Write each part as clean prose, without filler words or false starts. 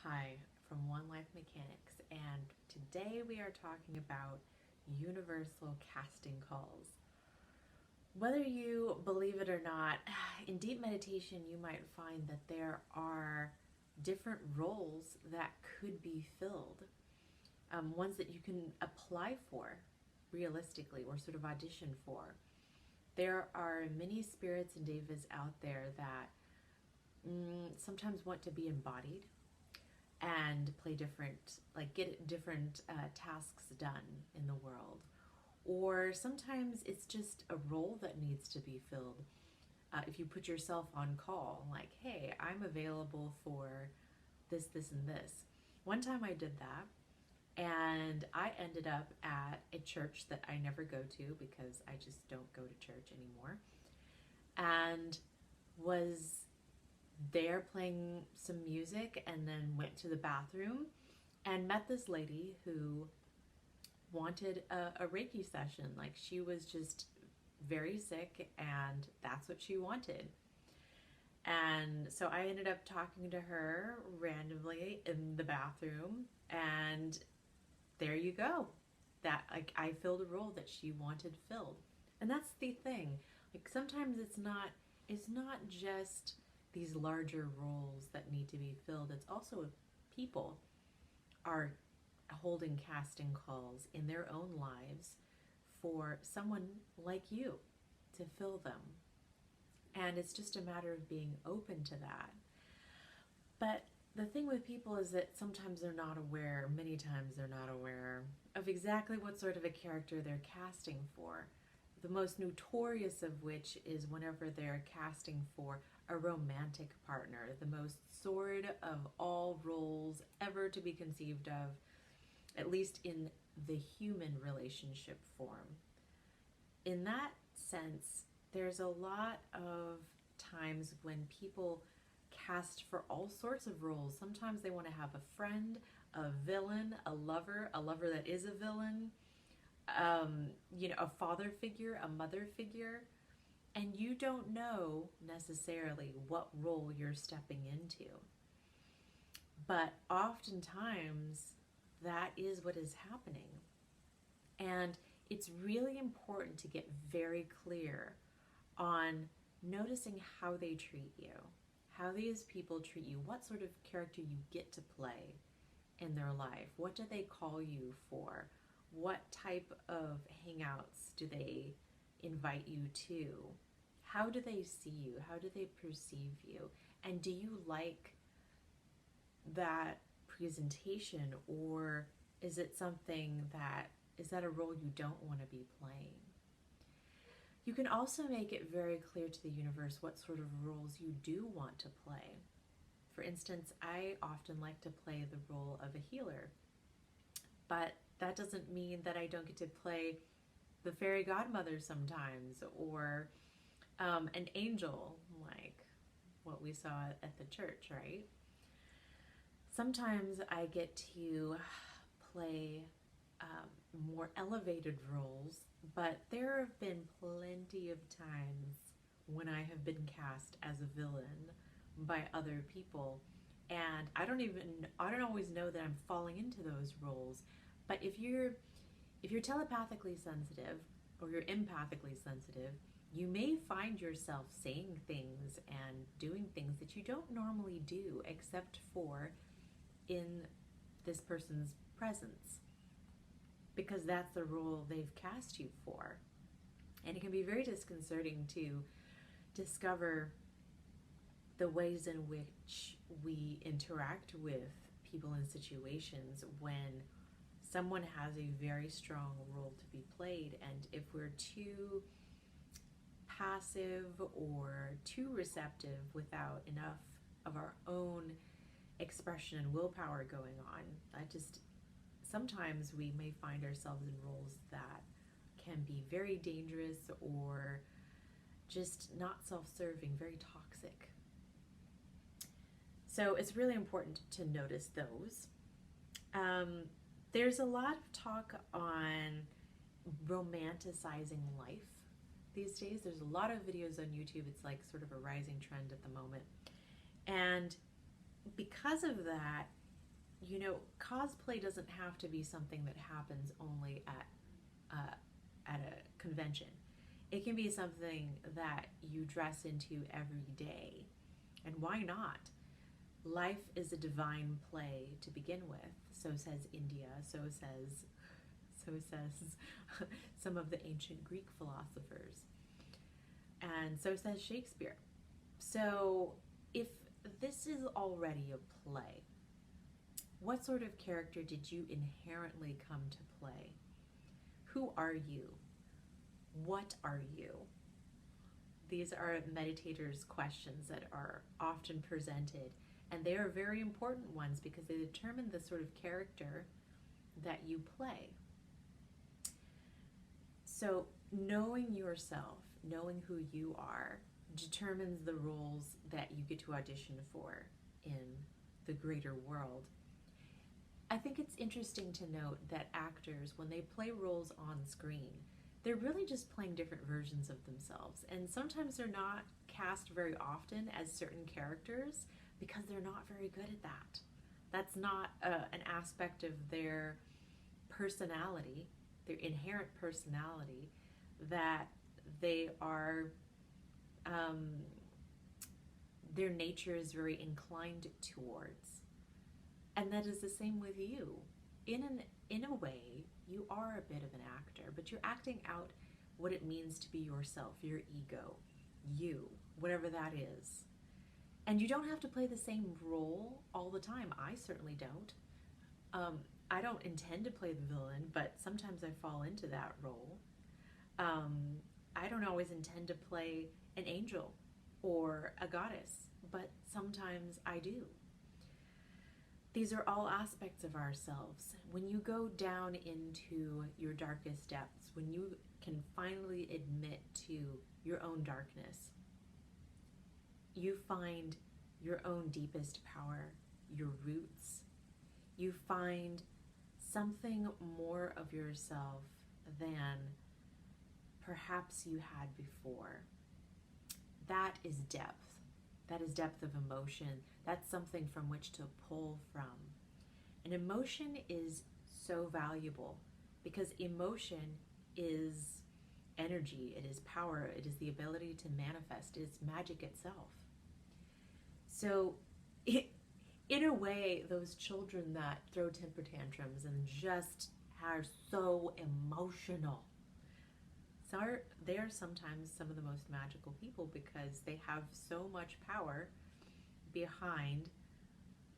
Hi, from One Life Mechanics, and today we are talking about universal casting calls. Whether you believe it or not, in deep meditation, you might find that there are different roles that could be filled, ones that you can apply for realistically or sort of audition for. There are many spirits and devas out there that sometimes want to be embodied and play different, like get different tasks done in the world. Or sometimes it's just a role that needs to be filled. If you put yourself on call, like, hey, I'm available for this, and this. One time I did that, and I ended up at a church that I never go to because I just don't go to church anymore, and was there playing some music and then went to the bathroom and met this lady who wanted a Reiki session. Like, she was just very sick and that's what she wanted. And so I ended up talking to her randomly in the bathroom, and there you go. That, like, I filled a role that she wanted filled. And that's the thing. Like, sometimes it's not just these larger roles that need to be filled. It's also people are holding casting calls in their own lives for someone like you to fill them. And it's just a matter of being open to that. But the thing with people is that sometimes they're not aware, many times they're not aware of exactly what sort of a character they're casting for. The most notorious of which is whenever they're casting for a romantic partner, the most sordid of all roles ever to be conceived of, at least in the human relationship form. In that sense, there's a lot of times when people cast for all sorts of roles. Sometimes they want to have a friend, a villain, a lover that is a villain, a father figure, a mother figure, and you don't know necessarily what role you're stepping into. But oftentimes, that is what is happening. And it's really important to get very clear on noticing how they treat you, how these people treat you, what sort of character you get to play in their life. What do they call you for? What type of hangouts do they invite you to? How do they see you? How do they perceive you? And do you like that presentation, or is it something that is that a role you don't want to be playing? You can also make it very clear to the universe what sort of roles you do want to play. For instance, I often like to play the role of a healer, but that doesn't mean that I don't get to play the fairy godmother sometimes, or an angel, like what we saw at the church, right? Sometimes I get to play more elevated roles, but there have been plenty of times when I have been cast as a villain by other people, and I don't always know that I'm falling into those roles. But if you're telepathically sensitive or you're empathically sensitive, you may find yourself saying things and doing things that you don't normally do except for in this person's presence, because that's the role they've cast you for. And it can be very disconcerting to discover the ways in which we interact with people in situations when someone has a very strong role to be played, and if we're too passive or too receptive without enough of our own expression and willpower going on, I just sometimes we may find ourselves in roles that can be very dangerous or just not self-serving, very toxic. So it's really important to notice those. Um, there's a lot of talk on romanticizing life these days. There's a lot of videos on YouTube. It's like sort of a rising trend at the moment. And because of that, cosplay doesn't have to be something that happens only at a convention. It can be something that you dress into every day. And why not? Life is a divine play to begin with. So says India, so says some of the ancient Greek philosophers. And so says Shakespeare. So if this is already a play, what sort of character did you inherently come to play? Who are you? What are you? These are meditators' questions that are often presented, and they are very important ones because they determine the sort of character that you play. So knowing yourself, knowing who you are, determines the roles that you get to audition for in the greater world. I think it's interesting to note that actors, when they play roles on screen, they're really just playing different versions of themselves. And sometimes they're not cast very often as certain characters because they're not very good at that. That's not an aspect of their personality, their inherent personality, that they are, their nature is very inclined towards. And that is the same with you. In a way, you are a bit of an actor, but you're acting out what it means to be yourself, your ego, you, whatever that is. And you don't have to play the same role all the time. I certainly don't. I don't intend to play the villain, but sometimes I fall into that role. I don't always intend to play an angel or a goddess, but sometimes I do. These are all aspects of ourselves. When you go down into your darkest depths, when you can finally admit to your own darkness, you find your own deepest power, your roots. You find something more of yourself than perhaps you had before. That is depth. That is depth of emotion. That's something from which to pull from. And emotion is so valuable because emotion is energy, it is power, it is the ability to manifest, it's magic itself. So in a way, those children that throw temper tantrums and just are so emotional, they are sometimes some of the most magical people because they have so much power behind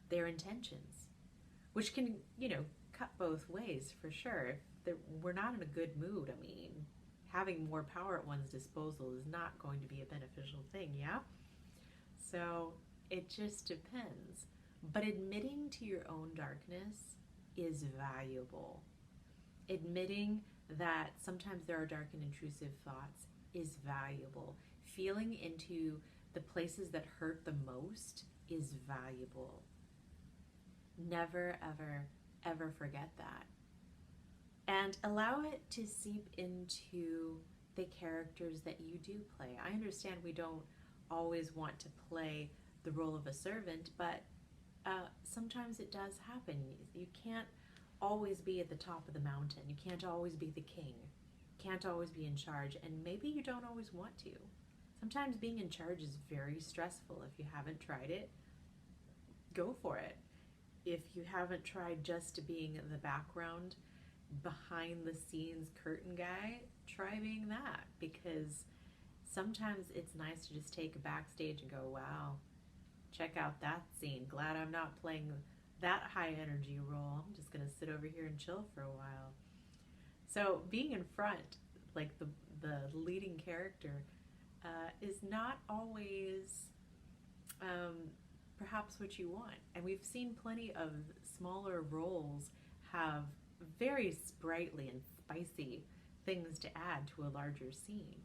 their intentions, which can, cut both ways for sure. If we're not in a good mood, I mean, having more power at one's disposal is not going to be a beneficial thing, yeah? So it just depends. But admitting to your own darkness is valuable. Admitting that sometimes there are dark and intrusive thoughts is valuable. Feeling into the places that hurt the most is valuable. Never, ever, ever forget that. And allow it to seep into the characters that you do play. I understand we don't always want to play the role of a servant, but sometimes it does happen. You can't always be at the top of the mountain. You can't always be the king. Can't always be in charge, and maybe you don't always want to. Sometimes being in charge is very stressful. If you haven't tried it, go for it. If you haven't tried just being the background, behind the scenes curtain guy, try being that, because sometimes it's nice to just take a backstage and go, wow, check out that scene. Glad I'm not playing that high energy role. I'm just going to sit over here and chill for a while. So being in front, like the leading character, is not always perhaps what you want. And we've seen plenty of smaller roles have very sprightly and spicy things to add to a larger scene.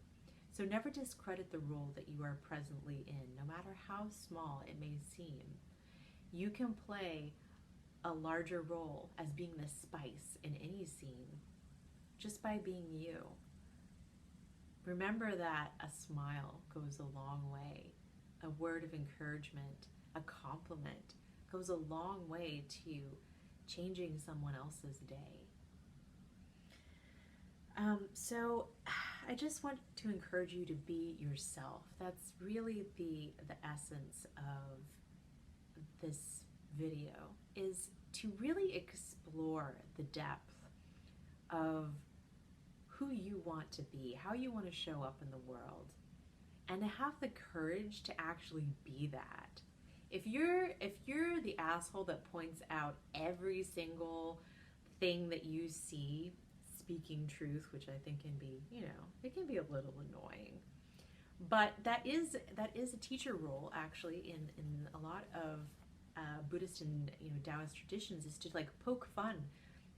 So never discredit the role that you are presently in, no matter how small it may seem. You can play a larger role as being the spice in any scene just by being you. Remember that a smile goes a long way. A word of encouragement, a compliment, goes a long way to changing someone else's day. So I just want to encourage you to be yourself. That's really the essence of this video, is to really explore the depth of who you want to be, how you want to show up in the world, and to have the courage to actually be that. If you're the asshole that points out every single thing that you see speaking truth, which I think can be, it can be a little annoying. But that is a teacher role, actually, in a lot of Buddhist and Taoist traditions, is to like poke fun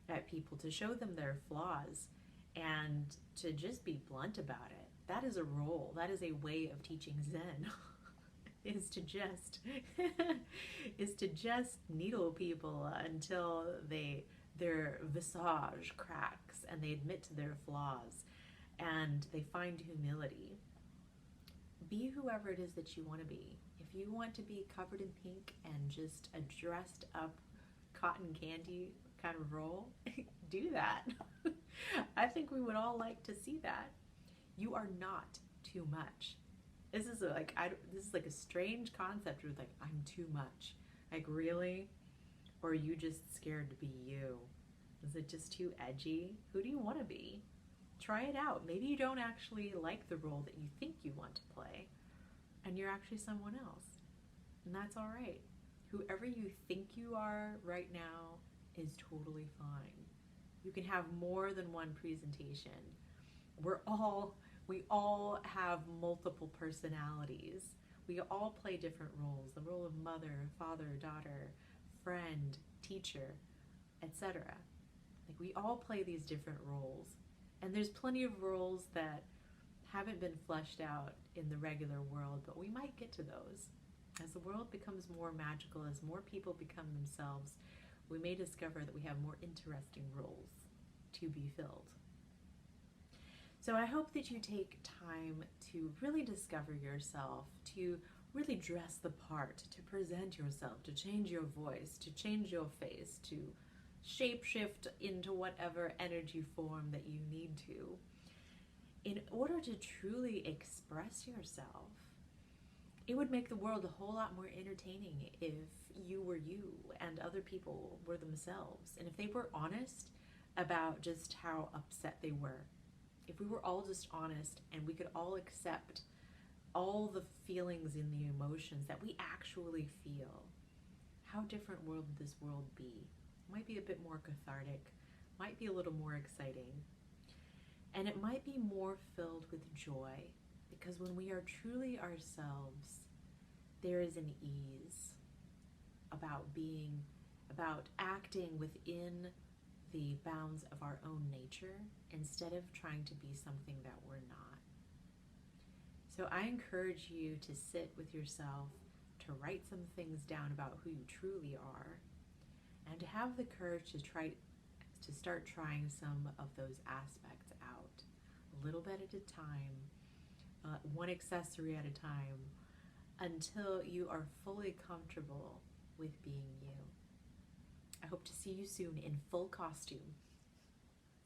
at people, to show them their flaws, and to just be blunt about it. That is a role. That is a way of teaching Zen. is to just needle people until their visage cracks and they admit to their flaws and they find humility. Be whoever it is that you want to be. If you want to be covered in pink and just a dressed up cotton candy kind of role, do that. I think we would all like to see that. You are not too much. This is like a strange concept where like, I'm too much. Like, really? Or are you just scared to be you? Is it just too edgy? Who do you want to be? Try it out. Maybe you don't actually like the role that you think you want to play, and you're actually someone else. And that's all right. Whoever you think you are right now is totally fine. You can have more than one presentation. We all have multiple personalities. We all play different roles. The role of mother, father, daughter, friend, teacher, etc. Like, we all play these different roles. And there's plenty of roles that haven't been fleshed out in the regular world, but we might get to those. As the world becomes more magical, as more people become themselves, we may discover that we have more interesting roles to be filled. So I hope that you take time to really discover yourself, to really dress the part, to present yourself, to change your voice, to change your face, to shapeshift into whatever energy form that you need to, in order to truly express yourself. It would make the world a whole lot more entertaining if you were you and other people were themselves, and if they were honest about just how upset they were. If we were all just honest and we could all accept all the feelings and the emotions that we actually feel, how different would this world be? It might be a bit more cathartic, might be a little more exciting, and it might be more filled with joy, because when we are truly ourselves, there is an ease about acting within the bounds of our own nature instead of trying to be something that we're not. So I encourage you to sit with yourself, to write some things down about who you truly are, and to have the courage to start trying some of those aspects out, a little bit at a time, one accessory at a time, until you are fully comfortable with being you. I hope to see you soon in full costume.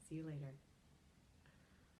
See you later.